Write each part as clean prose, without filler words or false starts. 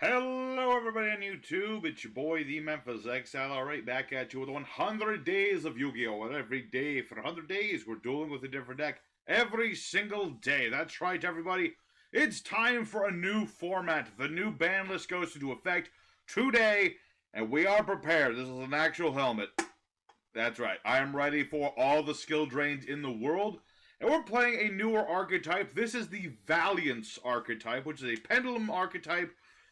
Hello everybody on YouTube, it's your boy the Memphis Exile, alright, back at you with 100 days of Yu-Gi-Oh! And every day, for 100 days, we're dueling with a different deck every single day. That's right everybody, it's time for a new format. The new ban list goes into effect today, and we are prepared. This is an actual helmet. That's right, I am ready for all the skill drains in the world. And we're playing a newer archetype. This is the Valiance Archetype, which is a Pendulum archetype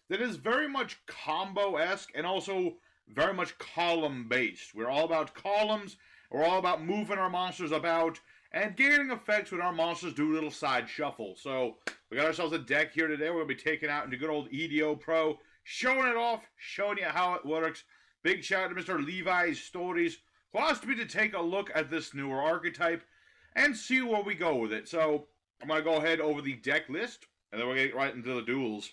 that is very much combo-esque and also very much column-based. We're all about columns, we're all about moving our monsters about, and gaining effects when our monsters do a little side shuffle. So, we got ourselves a deck here today. We're going to be taking out into good old Yugioh Pro, showing it off, showing you how it works. Big shout out to Mr. Levi's Stories, who asked me to take a look at this newer archetype and see where we go with it. So, I'm going to go ahead over the deck list, and then we're going to get right into the duels.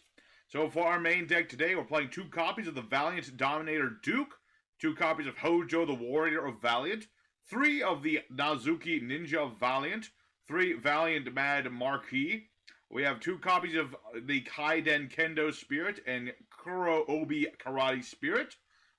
So for our main deck today, we're playing 2 copies of the Valiant Dominator Duke, 2 copies of Hojo the Warrior of Valiant, 3 of the Nazuki Ninja Valiant, 3 Valiant Mad Marquis. We have 2 copies of the Kaiden Kendo Spirit and Kuro Obi Karate Spirit.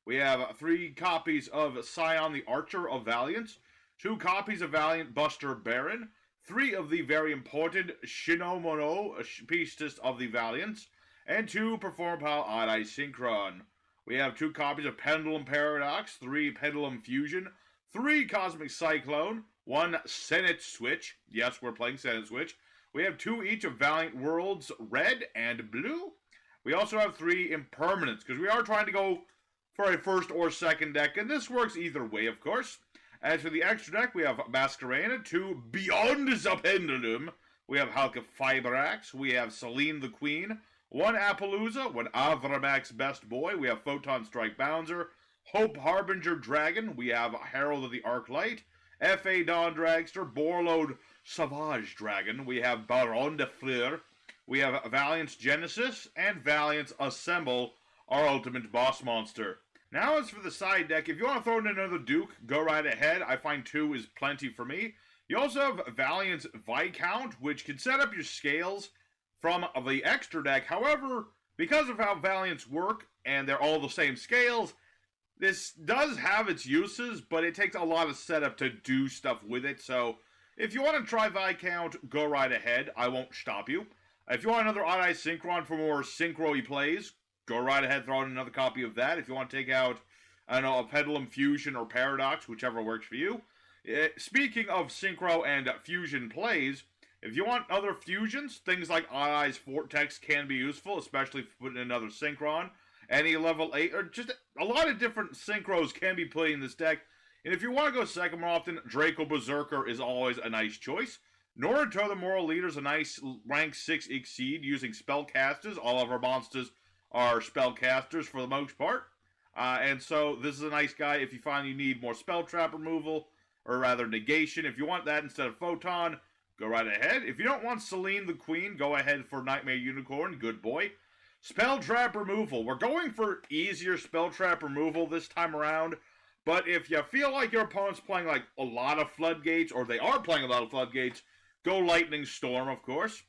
We have 3 copies of Scion the Archer of Valiance, 2 copies of Valiant Buster Baron, 3 of the very important Shinomono Priestess of the Valiants, and 2 Performapal Odd-Eye Synchron. We have 2 copies of Pendulum Paradox, 3 Pendulum Fusion, 3 Cosmic Cyclone, 1 Senate Switch. Yes, we're playing Senate Switch. We have 2 each of Valiant Worlds, red and blue. We also have 3 Impermanents, because we are trying to go for a first or second deck, and this works either way, of course. As for the extra deck, we have Masquerade, 2 Beyond the Pendulum. We have Halka Fibrax, we have Celine the Queen, 1 Appaloosa, 1 Avramax Best Boy, we have Photon Strike Bouncer, Hope Harbinger Dragon, we have Herald of the Arclight, F.A. Dawn Dragster, Borlode Savage Dragon, we have Baron de Fleur, we have Valiance Genesis, and Valiance Assemble, our ultimate boss monster. Now as for the side deck, if you want to throw in another Duke, go right ahead. I find 2 is plenty for me. You also have Valiance Viscount, which can set up your scales from the extra deck. However, because of how Valiants work, and they're all the same scales, this does have its uses, but it takes a lot of setup to do stuff with it. So, if you want to try Viscount, go right ahead. I won't stop you. If you want another Odd-Eye Synchron for more synchro-y plays, go right ahead, throw in another copy of that. If you want to take out, I don't know, a Pendulum Fusion or Paradox, whichever works for you. Speaking of synchro and fusion plays, if you want other fusions, things like Odd-Eye's Vortex can be useful, especially if you put in another Synchron. Any level 8, or just a lot of different synchros can be played in this deck. And if you want to go second more often, Draco Berserker is always a nice choice. Naruto the Moral Leader is a nice rank 6 Exceed using spellcasters. All of our monsters are spellcasters for the most part. And so this is a nice guy if you find you need more spell trap removal, or rather negation. If you want that instead of Photon, go right ahead. If you don't want Celine the Queen, go ahead for Nightmare Unicorn, good boy. Spell Trap Removal. We're going for easier Spell Trap Removal this time around, but if you feel like your opponent's playing like a lot of Floodgates, or they are playing a lot of Floodgates, go Lightning Storm, of course.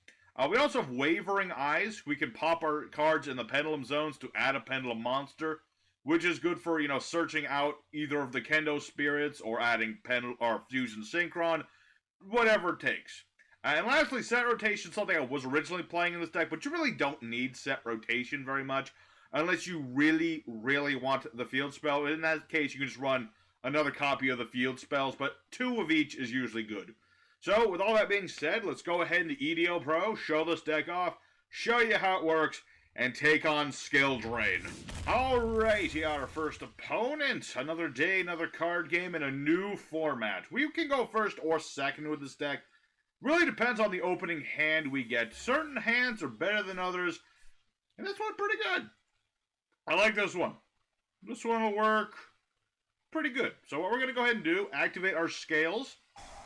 We also have Wavering Eyes. We can pop our cards in the Pendulum zones to add a Pendulum monster, which is good for, searching out either of the Kendo Spirits or adding or Fusion Synchron, whatever it takes. And lastly, Set Rotation, something I was originally playing in this deck, but you really don't need Set Rotation very much, unless you really, really want the field spell. In that case, you can just run another copy of the field spells, but 2 of each is usually good. So, with all that being said, let's go ahead into Yugioh Pro, show this deck off, show you how it works, and take on Skill Drain. Alright, here our first opponent. Another day, another card game, in a new format. We can go first or second with this deck. Really depends on the opening hand we get. Certain hands are better than others, and this one's pretty good. I like this one. This one will work pretty good. So what we're going to go ahead and do, activate our scales,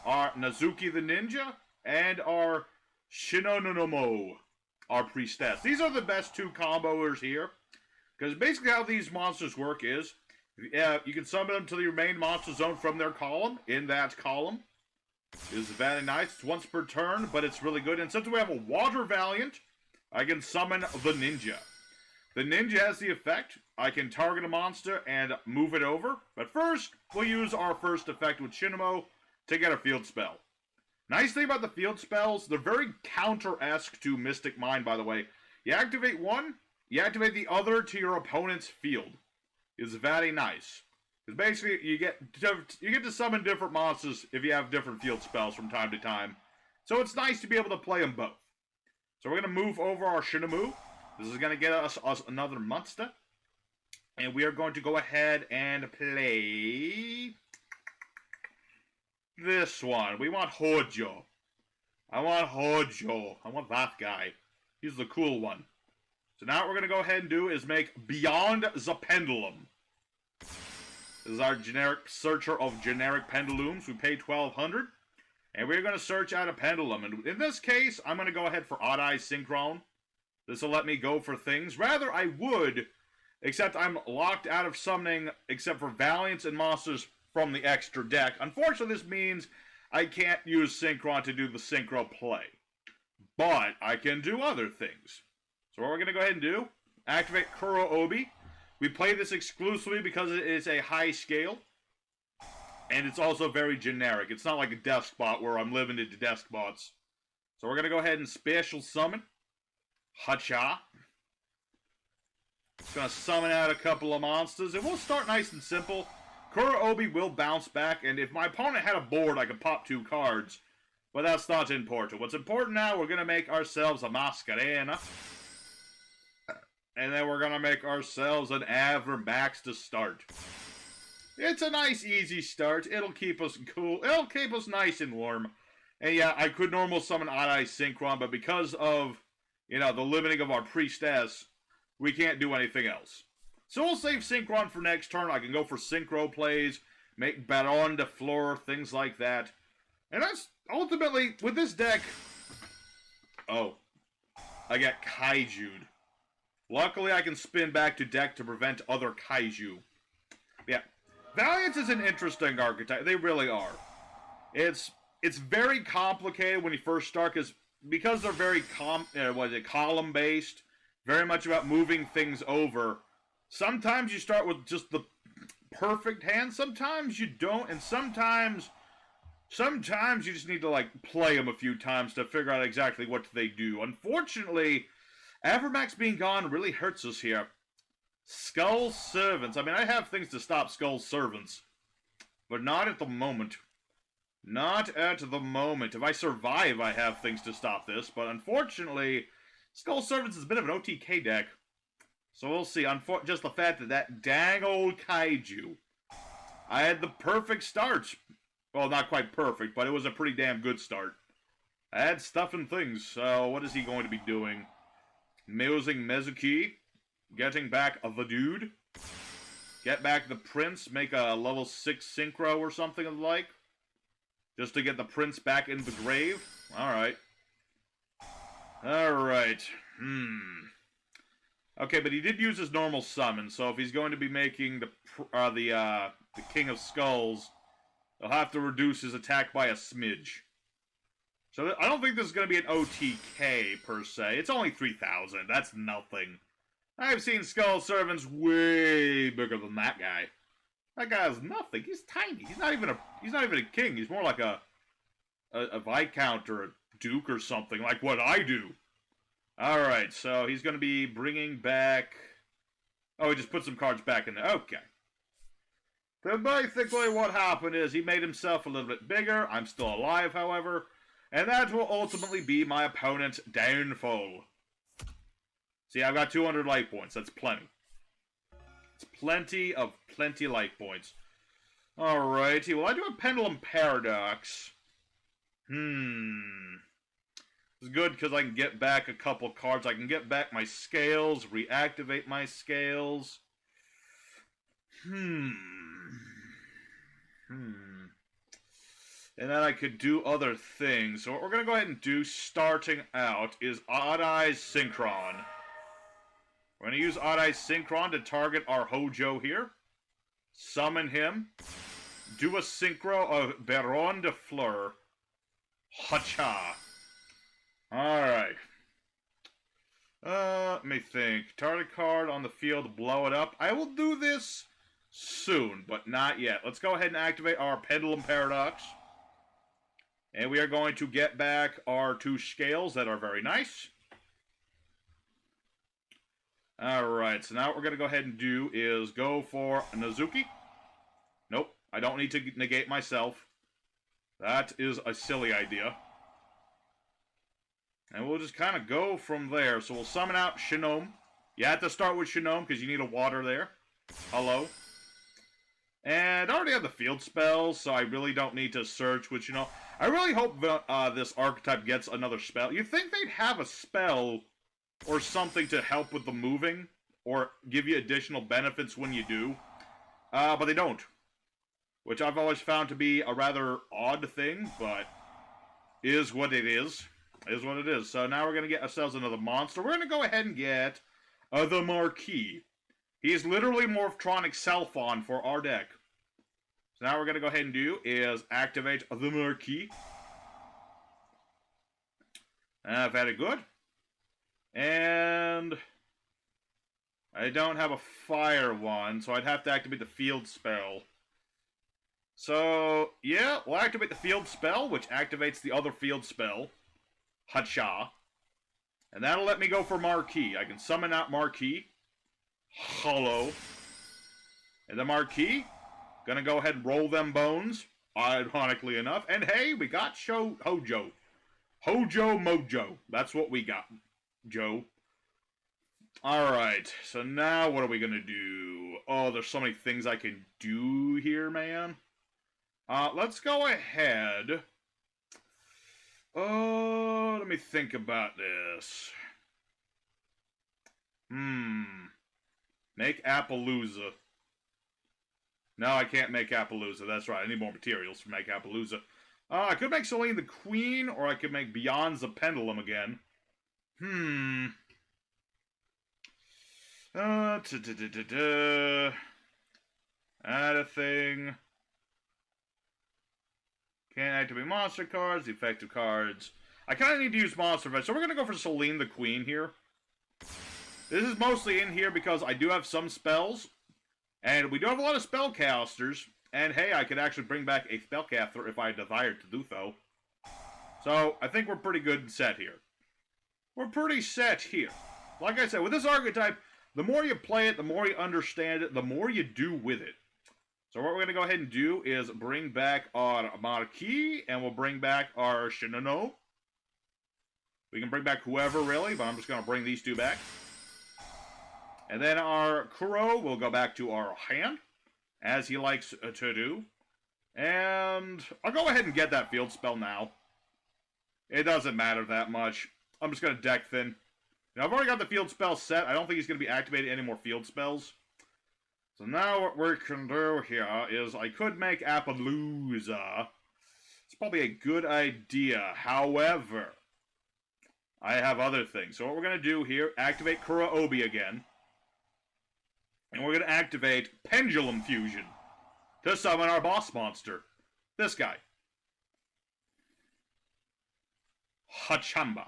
our Nazuki the Ninja, and our Shinonomo, our Priestess. These are the best 2 comboers here, because basically how these monsters work is, you can summon them to your main monster zone from their column. In that column is very nice. It's once per turn, but it's really good. And since we have a Water Valiant, I can summon the Ninja. The ninja has the effect. I can target a monster and move it over. But first, we'll use our first effect with Shinamo to get a field spell. Nice thing about the field spells, they're very counter-esque to Mystic Mind, by the way. You activate one, you activate the other to your opponent's field. It's very nice. Because basically, you get to summon different monsters if you have different field spells from time to time. So it's nice to be able to play them both. So we're going to move over our Shinamo. This is going to get us another monster. And we are going to go ahead and play this one. We want Yugioh. I want Yugioh. I want that guy. He's the cool one. So now what we're going to go ahead and do is make Beyond the Pendulum. This is our generic searcher of generic pendulums. We pay $1,200. And we're going to search out a pendulum. And in this case, I'm going to go ahead for Odd Eye Synchron. This will let me go for things. Rather, I would, except I'm locked out of summoning, except for Valiants and monsters from the extra deck. Unfortunately, this means I can't use Synchron to do the Synchro play. But I can do other things. So what we're going to go ahead and do, activate Kurobi. We play this exclusively because it is a high scale. And it's also very generic. It's not like a desk bot where I'm limited to desk bots. So we're going to go ahead and special summon Hacha. It's going to summon out a couple of monsters. And we'll start nice and simple. Kurobi will bounce back. And if my opponent had a board, I could pop 2 cards. But that's not important. What's important now, we're going to make ourselves a Mascarena. And then we're going to make ourselves an Avermax to start. It's a nice, easy start. It'll keep us cool. It'll keep us nice and warm. And yeah, I could normal summon Odd Eye Synchron, but because of, you know, the limiting of our priestess, we can't do anything else. So we'll save Synchron for next turn. I can go for Synchro plays, make Baron de Fleur, things like that. And that's ultimately, with this deck... Oh. I got Kaiju'd. Luckily, I can spin back to deck to prevent other Kaiju. Yeah. Valiants is an interesting archetype. They really are. It's very complicated when you first start, because they're very column-based, very much about moving things over. Sometimes you start with just the perfect hand, sometimes you don't, and sometimes you just need to, like, play them a few times to figure out exactly what they do. Unfortunately, Avermax being gone really hurts us here. Skull Servants. I mean, I have things to stop Skull Servants. But not at the moment. Not at the moment. If I survive, I have things to stop this. But unfortunately, Skull Servants is a bit of an OTK deck. So we'll see. Just the fact that dang old Kaiju. I had the perfect start. Well, not quite perfect, but it was a pretty damn good start. I had stuff and things. So what is he going to be doing? Using Mezuki. Getting back the dude. Get back the prince. Make a level 6 synchro or something of the like. Just to get the prince back in the grave. Alright. Alright. Okay, but he did use his normal summon, so if he's going to be making the King of Skulls, he'll have to reduce his attack by a smidge. So I don't think this is going to be an OTK, per se. It's only 3,000. That's nothing. I've seen Skull Servants way bigger than that guy. That guy is nothing. He's tiny. He's not even a king. He's more like a Viscount or a Duke or something, like what I do. Alright, so he's going to be bringing back... Oh, he just put some cards back in there. Okay. So basically what happened is he made himself a little bit bigger. I'm still alive, however. And that will ultimately be my opponent's downfall. See, I've got 200 life points. That's plenty. It's plenty life points. Alrighty, well, I do a Pendulum Paradox. It's good because I can get back a couple cards. I can get back my scales, reactivate my scales. And then I could do other things. So what we're going to go ahead and do, starting out, is Odd Eye Synchron. We're going to use Odd Eye Synchron to target our Yugioh here. Summon him. Do a synchro of Baron de Fleur. Hacha. Alright. me think. Target card on the field, blow it up. I will do this soon, but not yet. Let's go ahead and activate our Pendulum Paradox. And we are going to get back our 2 scales that are very nice. Alright, so now what we're going to go ahead and do is go for Nazuki. Nope, I don't need to negate myself. That is a silly idea. And we'll just kind of go from there. So we'll summon out Shinome. You have to start with Shinome because you need a water there. Hello. And I already have the field spells, so I really don't need to search with Shinome. I really hope this archetype gets another spell. You'd think they'd have a spell or something to help with the moving or give you additional benefits when you do. But they don't. Which I've always found to be a rather odd thing, but is what it is. Is what it is. So now we're going to get ourselves another monster. We're going to go ahead and get the Marquis. He's literally Morphtronic Selphon for our deck. So now we're going to go ahead and do is activate the Marquis. Very good. And I don't have a fire one, so I'd have to activate the field spell. So, yeah, we'll activate the field spell, which activates the other field spell. Hacha. And that'll let me go for Marquis. I can summon out Marquis. Hello. And the Marquis, gonna go ahead and roll them bones, ironically enough. And hey, we got Hojo. Hojo Mojo. That's what we got, Joe. Alright, so now what are we gonna do? Oh, there's so many things I can do here, man. Let's go ahead. Oh, let me think about this. Make Appaloosa. No, I can't make Appaloosa. That's right. I need more materials to make Appaloosa. I could make Selene the Queen, or I could make Beyond the Pendulum again. Add a thing. Can't activate monster cards, effective cards. I kind of need to use monster cards, so we're going to go for Selene the Queen here. This is mostly in here because I do have some spells, and we do have a lot of spellcasters, and hey, I could actually bring back a spellcaster if I desired to do so. So, I think we're pretty good set here. We're pretty set here. Like I said, with this archetype, the more you play it, the more you understand it, the more you do with it. So what we're going to go ahead and do is bring back our Marquis, and we'll bring back our Shinano. We can bring back whoever, really, but I'm just going to bring these 2 back. And then our Kuro will go back to our hand, as he likes to do. And I'll go ahead and get that field spell now. It doesn't matter that much. I'm just going to deck thin. Now, I've already got the field spell set. I don't think he's going to be activating any more field spells. So now what we can do here is I could make Appaloosa. It's probably a good idea. However, I have other things. So what we're going to do here, activate Kuraobi again. And we're going to activate Pendulum Fusion to summon our boss monster. This guy. Hachamba.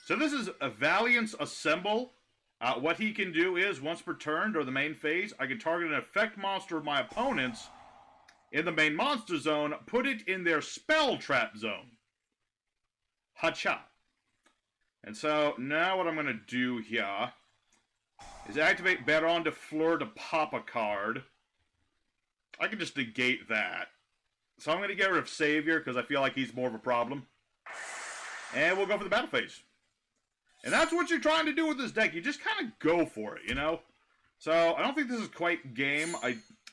So this is a Valiance Assemble. What he can do is, once per turn or the main phase, I can target an effect monster of my opponents in the main monster zone, put it in their spell trap zone. Hacha. And so, now what I'm going to do here is activate Baron de Fleur to pop a card. I can just negate that. So I'm going to get rid of Savior, because I feel like he's more of a problem. And we'll go for the battle phase. And that's what you're trying to do with this deck. You just kind of go for it, you know? So, I don't think this is quite game,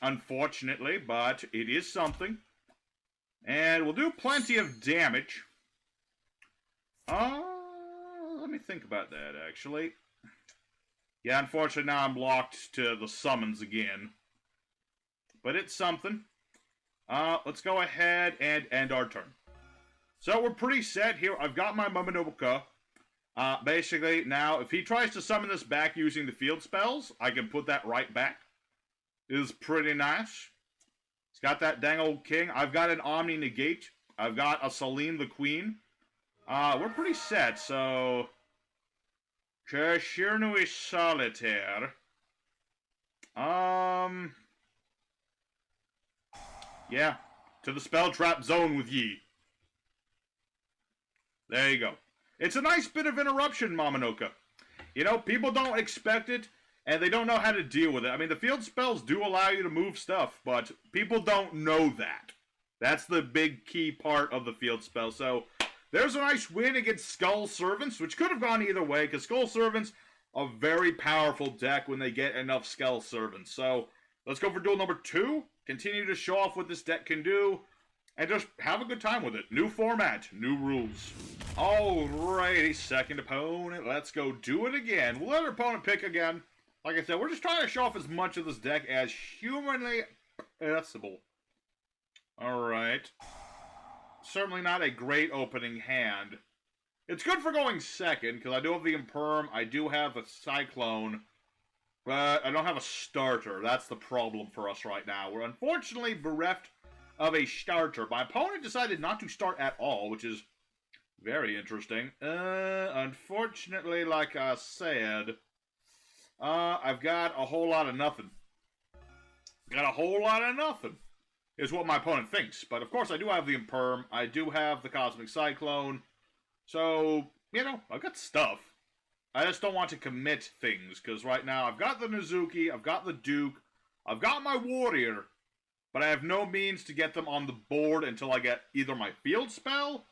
unfortunately, but it is something. And we'll do plenty of damage. Let me think about that, actually. Yeah, unfortunately, now I'm locked to the summons again. But it's something. Let's go ahead and end our turn. So, we're pretty set here. I've got my Momonobuka. Basically, now, if he tries to summon this back using the field spells, I can put that right back. It is pretty nice. He's got that dang old king. I've got an Omni Negate. I've got a Selene the Queen. We're pretty set, so... Cashier Solitaire. Yeah. To the spell trap zone with ye. There you go. It's a nice bit of interruption, Mamanoka. You know, people don't expect it, and they don't know how to deal with it. I mean, the field spells do allow you to move stuff, but people don't know that. That's the big key part of the field spell. So, there's a nice win against Skull Servants, which could have gone either way, because Skull Servants are a very powerful deck when they get enough Skull Servants. So, let's go for duel number 2. Continue to show off what this deck can do, and just have a good time with it. New format, new rules. Alrighty, second opponent. Let's go do it again. We'll let our opponent pick again. Like I said, we're just trying to show off as much of this deck as humanly possible. Alright. Certainly not a great opening hand. It's good for going second, because I do have the Imperm, I do have a Cyclone, but I don't have a starter. That's the problem for us right now. We're unfortunately bereft of a starter. My opponent decided not to start at all, which is very interesting. Unfortunately, like I said, I've got a whole lot of nothing. Got a whole lot of nothing, is what my opponent thinks. But of course, I do have the Imperm. I do have the Cosmic Cyclone. So, you know, I've got stuff. I just don't want to commit things, because right now I've got the Nizuki, I've got the Duke, I've got my Warrior, but I have no means to get them on the board until I get either my field spell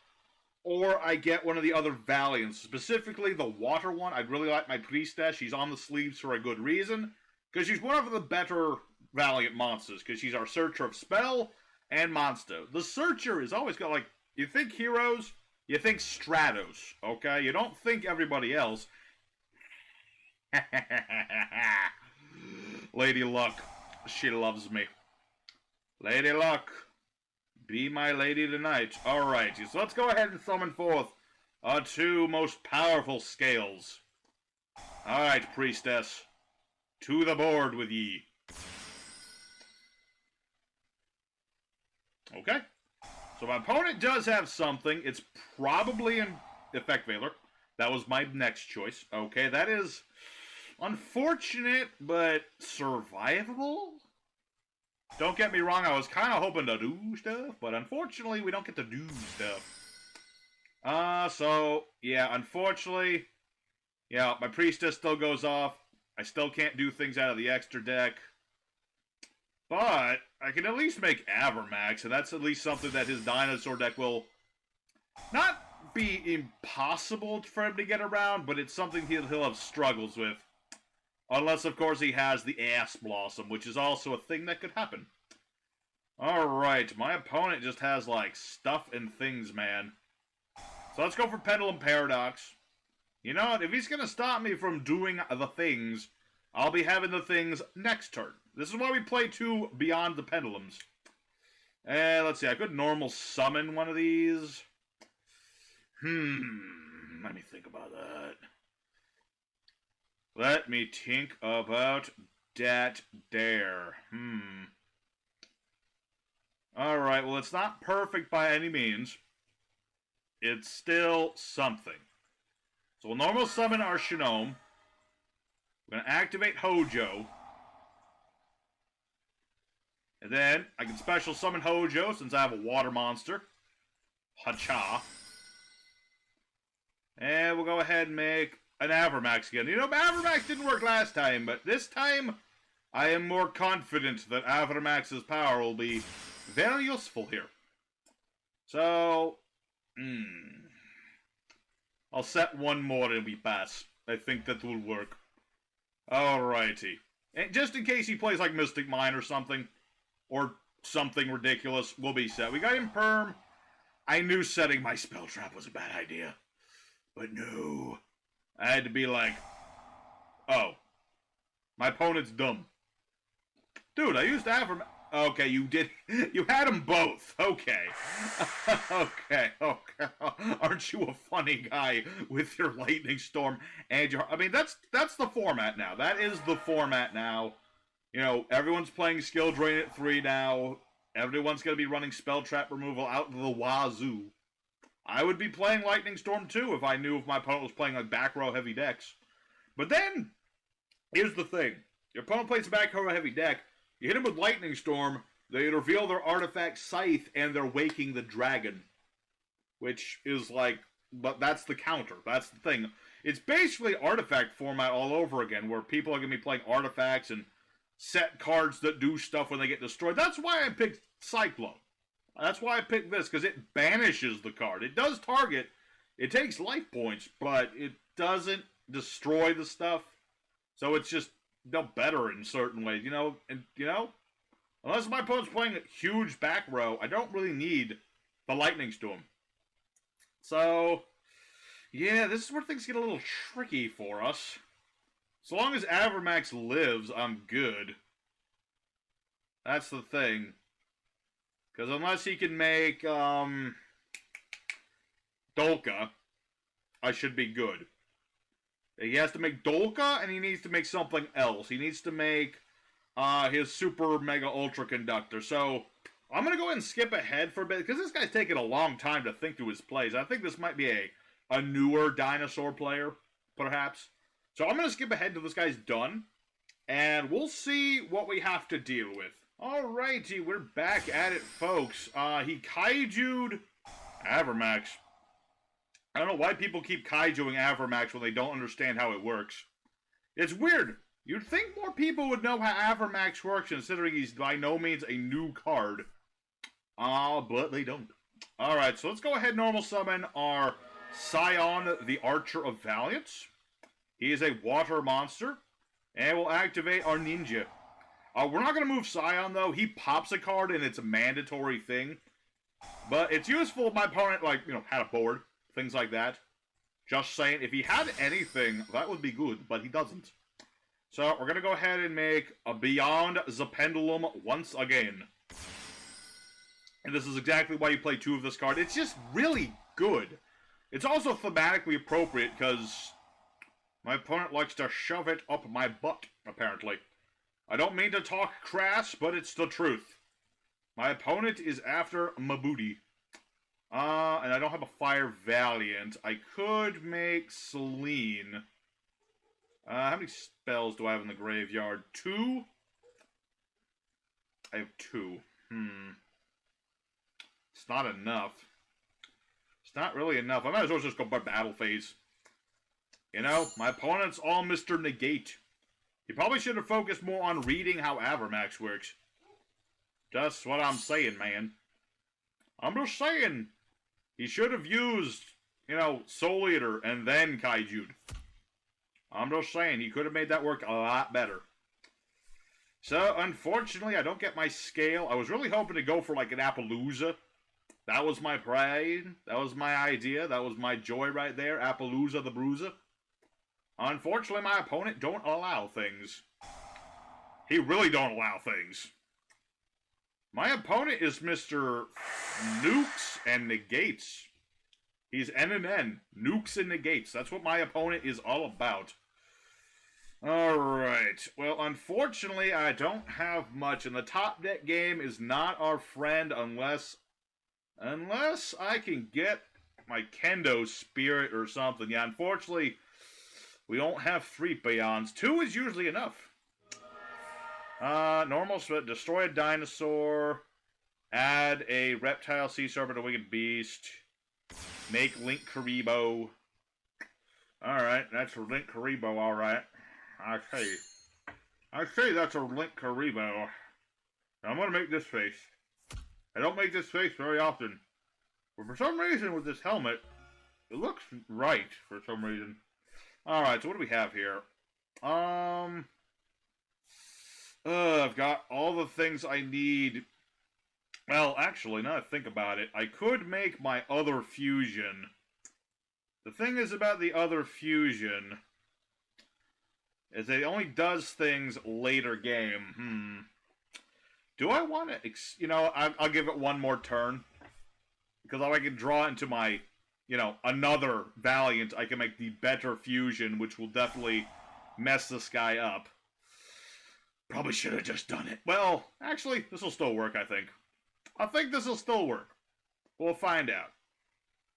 or I get one of the other Valiants. Specifically, the water one. I'd really like my Priestess. She's on the sleeves for a good reason, because she's one of the better Valiant monsters, because she's our Searcher of Spell and Monster. The Searcher is always got, like, you think heroes, you think Stratos, okay? You don't think everybody else. Lady Luck, she loves me. Lady Luck, be my lady tonight. Alright, so let's go ahead and summon forth our 2 most powerful scales. Alright, Priestess, to the board with ye. Okay, so my opponent does have something. It's probably an Effect Veiler. That was my next choice. Okay, that is unfortunate, but survivable? Don't get me wrong, I was kind of hoping to do stuff, but unfortunately, we don't get to do stuff. So, yeah, unfortunately, yeah, my Priestess still goes off. I still can't do things out of the extra deck. But I can at least make Avermax, and that's at least something that his Dinosaur deck will not be impossible for him to get around, but it's something he'll have struggles with. Unless, of course, he has the Ass Blossom, which is also a thing that could happen. Alright, my opponent just has, like, stuff and things, man. So let's go for Pendulum Paradox. You know what? If he's going to stop me from doing the things, I'll be having the things next turn. This is why we play 2 Beyond the Pendulums. Let's see, I could normal summon one of these. Let me think about that. Let me think about that there. Alright, well, it's not perfect by any means. It's still something. So we'll normal summon our Shinome. We're going to activate Hojo. And then I can special summon Hojo since I have a water monster. Hacha. And we'll go ahead and make an Avermax again. You know, Avermax didn't work last time, but this time I am more confident that Avermax's power will be very useful here. So, I'll set one more and we pass. I think that will work. Alrighty. And just in case he plays like Mystic Mine or something ridiculous, we'll be set. We got Imperm. I knew setting my spell trap was a bad idea. But no. I had to be like, oh, my opponent's dumb. Dude, I used Avermax. Okay, you did. You had them both. Okay. Okay. Aren't you a funny guy with your Lightning Storm and your... I mean, that's the format now. That is the format now. You know, everyone's playing Skill Drain at 3 now. Everyone's going to be running Spell Trap removal out the wazoo. I would be playing Lightning Storm too if I knew if my opponent was playing like back row heavy decks. But then, here's the thing. Your opponent plays a back row heavy deck. You hit him with Lightning Storm, they reveal their artifact Scythe, and they're waking the dragon. Which is like, but that's the counter. That's the thing. It's basically artifact format all over again, where people are going to be playing artifacts and set cards that do stuff when they get destroyed. That's why I picked Cyclone. That's why I picked this, because it banishes the card. It does target, it takes life points, but it doesn't destroy the stuff. So it's just better in certain ways, unless my opponent's playing a huge back row, I don't really need the Lightning Storm. So, yeah, this is where things get a little tricky for us. So long as Avermax lives, I'm good. That's the thing. Because unless he can make, Dolka, I should be good. He has to make Dolka, and he needs to make something else. He needs to make, his Super Mega Ultra Conductor. So, I'm going to go ahead and skip ahead for a bit, because this guy's taking a long time to think through his plays. I think this might be a newer Dinosaur player, perhaps. So I'm going to skip ahead till this guy's done, and we'll see what we have to deal with. Alrighty, we're back at it, folks. He kaiju'd Avermax. I don't know why people keep kaijuing Avermax when they don't understand how it works. It's weird. You'd think more people would know how Avermax works, considering he's by no means a new card. But they don't. Alright, so let's go ahead and normal summon our Scion, the Archer of Valiants. He is a water monster, and we'll activate our Ninja. We're not going to move Scion, though. He pops a card, and it's a mandatory thing. But it's useful if my opponent, had a board, things like that. Just saying, if he had anything, that would be good, but he doesn't. So, we're going to go ahead and make a Beyond the Pendulum once again. And this is exactly why you play 2 of this card. It's just really good. It's also thematically appropriate, because my opponent likes to shove it up my butt, apparently. I don't mean to talk crass, but it's the truth. My opponent is after my booty. And I don't have a Fire Valiant. I could make Selene. How many spells do I have in the graveyard? 2? I have 2. It's not enough. It's not really enough. I might as well just go by battle phase. My opponent's all Mr. Negate. He probably should have focused more on reading how Avermax works. Just what I'm saying, man. I'm just saying. He should have used, Soul Eater and then Kaiju'd. I'm just saying, he could have made that work a lot better. So, unfortunately, I don't get my scale. I was really hoping to go for, an Appaloosa. That was my pride. That was my idea. That was my joy right there. Appaloosa the Bruiser. Unfortunately, my opponent don't allow things. He really don't allow things. My opponent is Mr. Nukes and Negates. He's N and N. Nukes and Negates. That's what my opponent is all about. Alright. Well, unfortunately, I don't have much. And the top deck game is not our friend unless I can get my Kendo Spirit or something. Yeah, unfortunately, we don't have 3 Beyonds. 2 is usually enough. Normal, so destroy a dinosaur, add a reptile, sea serpent, a winged beast, make Link Karibo. Alright, that's a Link Karibo, alright. I say that's a Link Karibo. I'm gonna make this face. I don't make this face very often. But for some reason with this helmet, it looks right for some reason. Alright, so what do we have here? I've got all the things I need. Well, actually, now that I think about it, I could make my other fusion. The thing is about the other fusion is that it only does things later game. Do I want to, I'll give it one more turn. Because if I can draw into my, another Valiant, I can make the better fusion, which will definitely mess this guy up. Probably should have just done it. Well, actually, this will still work, I think. I think this will still work. We'll find out.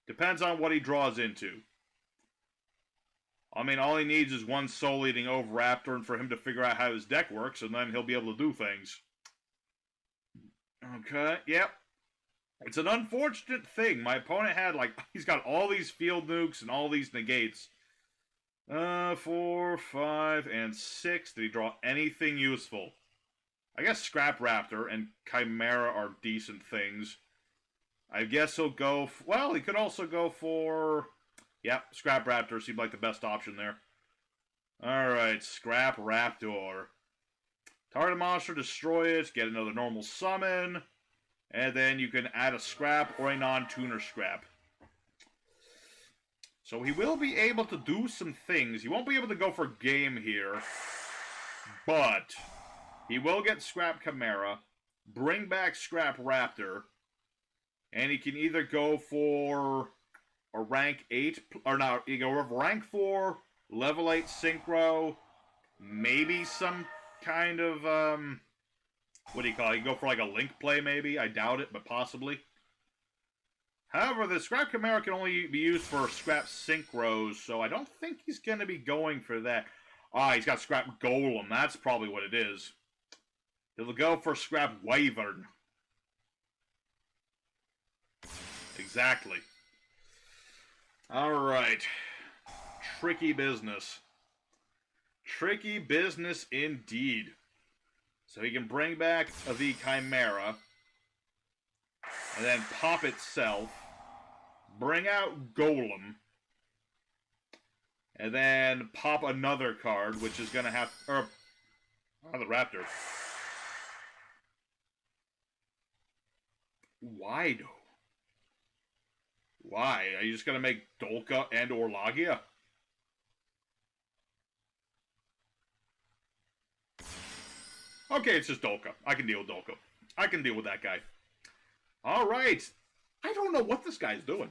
Depends on what he draws into. I mean, all he needs is one soul-eating Oviraptor and for him to figure out how his deck works, and then he'll be able to do things. Okay, yep. It's an unfortunate thing. My opponent had, like, he's got all these field nukes and all these negates. 4, 5, and 6. Did he draw anything useful? I guess Scrap Raptor and Chimera are decent things. I guess he'll go... well, he could also go for... yep, Scrap Raptor seemed like the best option there. Alright, Scrap Raptor. Target monster, destroy it, get another normal summon, and then you can add a Scrap or a non-tuner Scrap. So he will be able to do some things. He won't be able to go for game here, but he will get Scrap Chimera, bring back Scrap Raptor, and he can either go for a rank 8, or no, you go with rank 4, level 8 Synchro, maybe some kind of, what do you call it? You go for like a Link play maybe? I doubt it, but possibly. However, the Scrap Chimera can only be used for Scrap Synchros, so I don't think he's going to be going for that. Ah, he's got Scrap Golem. That's probably what it is. He'll go for Scrap Wyvern. Exactly. Alright. Tricky business. Tricky business indeed. So he can bring back the Chimera, and then pop itself, bring out Golem, and then pop another card, which is going to have... or, the Raptor. Why, though? Why? Are you just going to make Dolka and or Lagia? Okay, it's just Dolka. I can deal with Dolka. I can deal with that guy. Alright. I don't know what this guy's doing.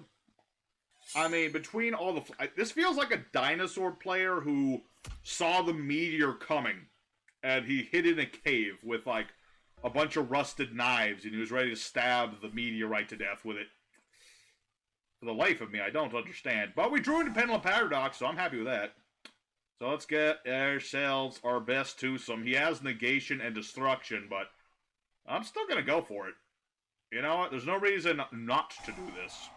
I mean, between all the... this feels like a Dinosaur player who saw the meteor coming, and he hid in a cave with, like, a bunch of rusted knives, and he was ready to stab the meteorite to death with it. For the life of me, I don't understand. But we drew into Pendulum Paradox, so I'm happy with that. So let's get ourselves our best twosome. He has negation and destruction, but I'm still going to go for it. You know what? There's no reason not to do this.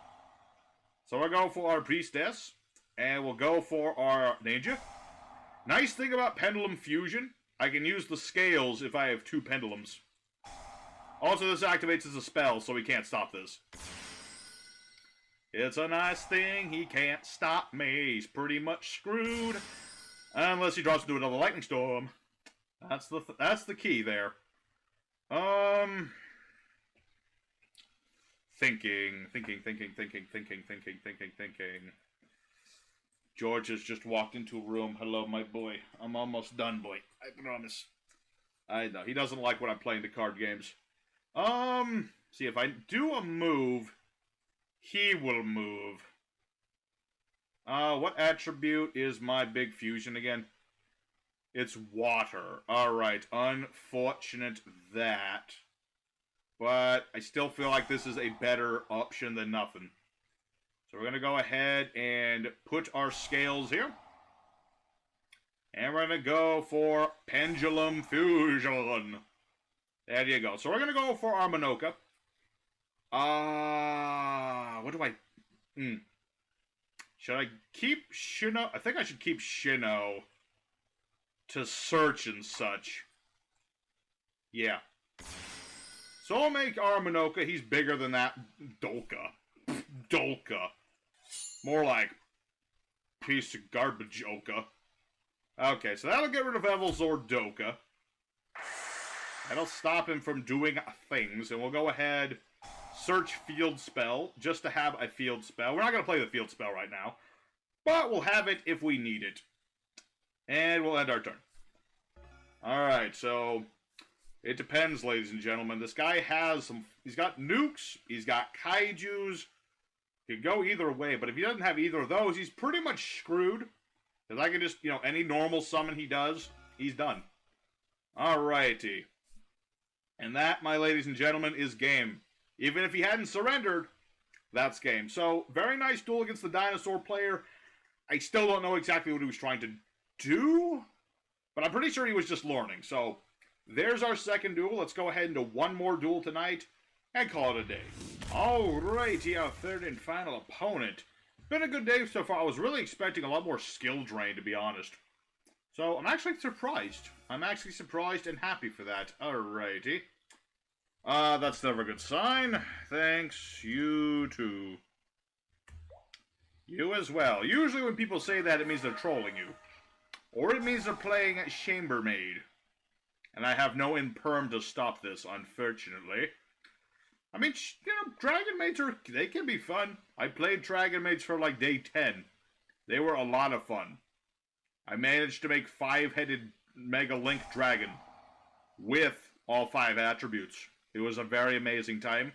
So we'll go for our Priestess, and we'll go for our Ninja. Nice thing about Pendulum Fusion, I can use the scales if I have 2 Pendulums. Also, this activates as a spell, so we can't stop this. It's a nice thing, he can't stop me. He's pretty much screwed. Unless he draws into another Lightning Storm. That's the key there. Thinking. George has just walked into a room. Hello, my boy. I'm almost done, boy. I promise. I know. He doesn't like when I'm playing the card games. See, if I do a move, he will move. What attribute is my big fusion again? It's water. Alright, unfortunate that. But I still feel like this is a better option than nothing. So we're going to go ahead and put our scales here. And we're going to go for Pendulum Fusion. There you go. So we're going to go for our Minoka. What do I... Should I keep Shino? I think I should keep Shino to search and such. Yeah. So I'll make our Minoka. He's bigger than that Dolka. Dolka. More like piece of garbage Oka. Okay, so that'll get rid of Evilzord Doka. That'll stop him from doing things, and we'll go ahead... search field spell, just to have a field spell. We're not going to play the field spell right now, but we'll have it if we need it. And we'll end our turn. Alright, so it depends, ladies and gentlemen. This guy has some... he's got nukes, he's got kaijus. He could go either way, but if he doesn't have either of those, he's pretty much screwed. Because I can just, you know, any normal summon he does, he's done. Alrighty. And that, my ladies and gentlemen, is game. Even if he hadn't surrendered, that's game. So, very nice duel against the Dinosaur player. I still don't know exactly what he was trying to do, but I'm pretty sure he was just learning. So, there's our second duel. Let's go ahead and do one more duel tonight and call it a day. Alrighty, our third and final opponent. Been a good day so far. I was really expecting a lot more skill drain, to be honest. So, I'm actually surprised. I'm actually surprised and happy for that. Alrighty. That's never a good sign. Thanks. You too. You as well. Usually when people say that, it means they're trolling you. Or it means they're playing Chambermaid. And I have no imperm to stop this, unfortunately. I mean, you know, Dragonmaids they can be fun. I played Dragonmaids for like day 10. They were a lot of fun. I managed to make 5-headed Mega Link Dragon with all 5 attributes. It was a very amazing time.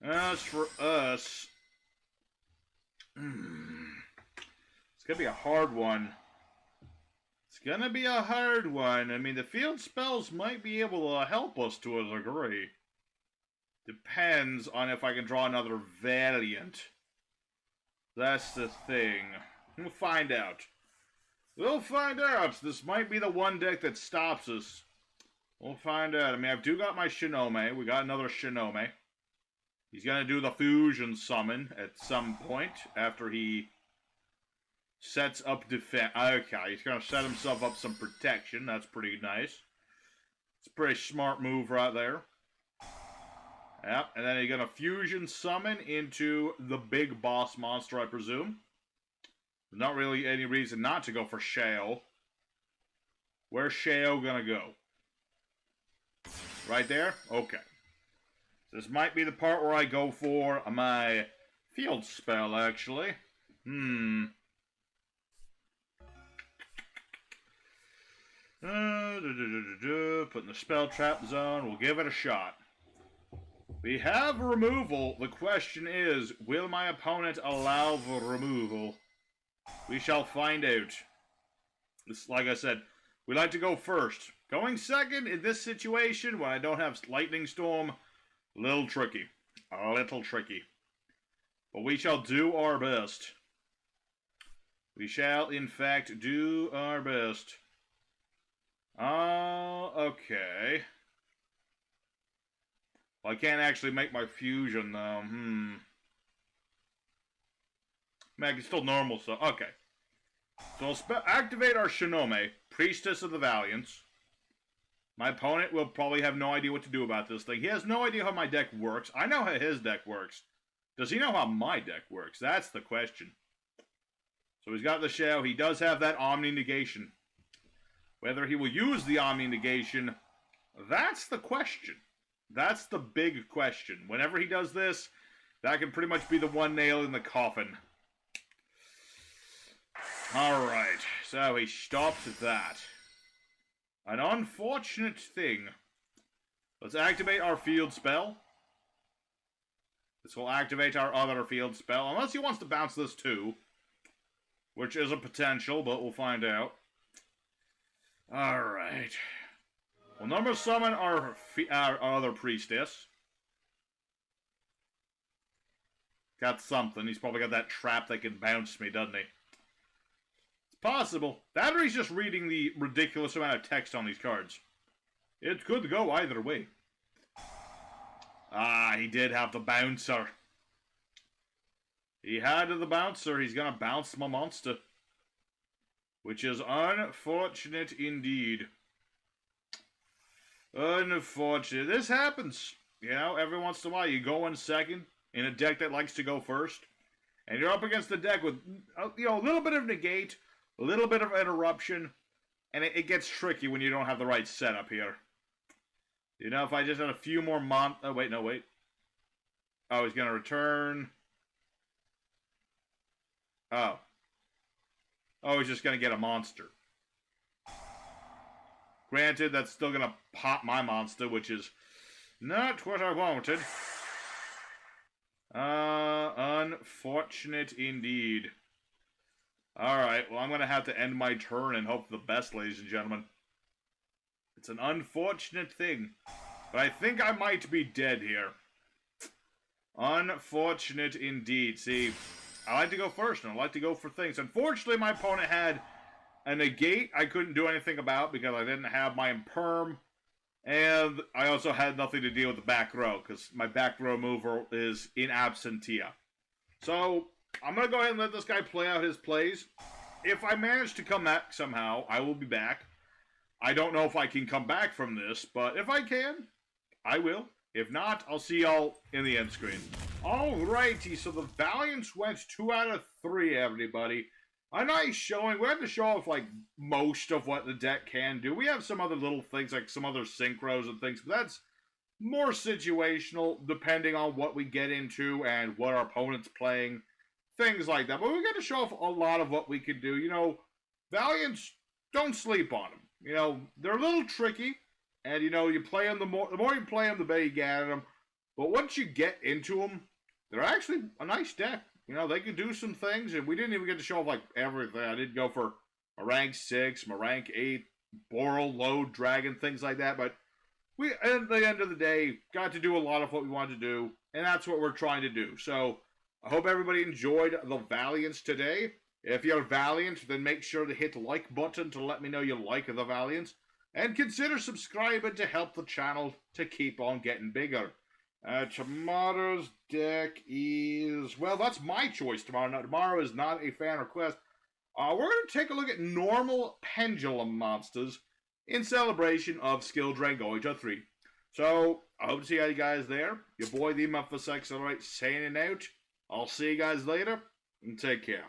As for us, it's gonna be a hard one. It's gonna be a hard one. I mean, the field spells might be able to help us to a degree. Depends on if I can draw another Valiant. That's the thing. We'll find out. We'll find out. This might be the one deck that stops us. We'll find out. I mean, I do got my Shinome. We got another Shinome. He's gonna do the Fusion summon at some point after he sets up defense. Okay, he's gonna set himself up some protection. That's pretty nice. It's a pretty smart move right there. Yep, and then he's gonna Fusion summon into the big boss monster, I presume. There's not really any reason not to go for Shao. Where's Shao gonna go? Right there? Okay. This might be the part where I go for my field spell, actually. Putting the spell trap zone. We'll give it a shot. We have removal. The question is, will my opponent allow the removal? We shall find out. This, like I said, we like to go first. Going second in this situation, when I don't have Lightning Storm, a little tricky. A little tricky. But we shall do our best. We shall, in fact, do our best. Okay. Well, I can't actually make my fusion, though. Man, I can still normal, so... Okay. So we'll activate our Shinome, Priestess of the Valiants. My opponent will probably have no idea what to do about this thing. He has no idea how my deck works. I know how his deck works. Does he know how my deck works? That's the question. So he's got the Shao. He does have that Omni Negation. Whether he will use the Omni Negation, that's the question. That's the big question. Whenever he does this, that can pretty much be the one nail in the coffin. Alright, so he stopped that. An unfortunate thing. Let's activate our field spell. This will activate our other field spell, unless he wants to bounce this too. Which is a potential, but we'll find out. Alright. We'll number summon our other priestess. Got something. He's probably got that trap that can bounce me, doesn't he? It's possible. That or he's just reading the ridiculous amount of text on these cards. It could go either way. Ah, he did have the bouncer. He had the bouncer. He's gonna bounce my monster. Which is unfortunate indeed. Unfortunate. This happens. You know, every once in a while you go in second in a deck that likes to go first. And you're up against the deck with, you know, a little bit of negate, a little bit of interruption. And it gets tricky when you don't have the right setup here. You know, if I just had a few more oh, wait, no, wait. Oh, he's going to return. Oh. Oh, he's just going to get a monster. Granted, that's still going to pop my monster, which is not what I wanted. Unfortunate indeed. Alright, well, I'm going to have to end my turn and hope for the best, ladies and gentlemen. It's an unfortunate thing, but I think I might be dead here. Unfortunate indeed. See, I like to go first, and I like to go for things. Unfortunately, my opponent had a negate I couldn't do anything about because I didn't have my imperm, and I also had nothing to deal with the back row because my back row mover is in absentia. So I'm going to go ahead and let this guy play out his plays. If I manage to come back somehow, I will be back. I don't know if I can come back from this, but if I can, I will. If not, I'll see y'all in the end screen. Alrighty, so the Valiants went 2 out of 3, everybody. A nice showing. We had to show off, like, most of what the deck can do. We have some other little things, like some other synchros and things, but that's more situational, depending on what we get into and what our opponent's playing. Things like that. But we got to show off a lot of what we can do. You know, Valiants, don't sleep on them. You know, they're a little tricky. And, you know, you play them, the more you play them, the better you get at them. But once you get into them, they're actually a nice deck. You know, they can do some things, and we didn't even get to show off, like, everything. I did go for a rank 6, my rank 8, Boral, Load, Dragon, things like that. But we, at the end of the day, got to do a lot of what we wanted to do, and that's what we're trying to do. So, I hope everybody enjoyed the Valiants today. If you're Valiant, then make sure to hit the like button to let me know you like the Valiants. And consider subscribing to help the channel to keep on getting bigger. Tomorrow's deck is... Well, that's my choice tomorrow. Now, tomorrow is not a fan request. We're going to take a look at normal Pendulum monsters in celebration of Skill Drain going to 3. So, I hope to see you guys there. Your boy, the Memphis Accelerate, signing out. I'll see you guys later, and take care.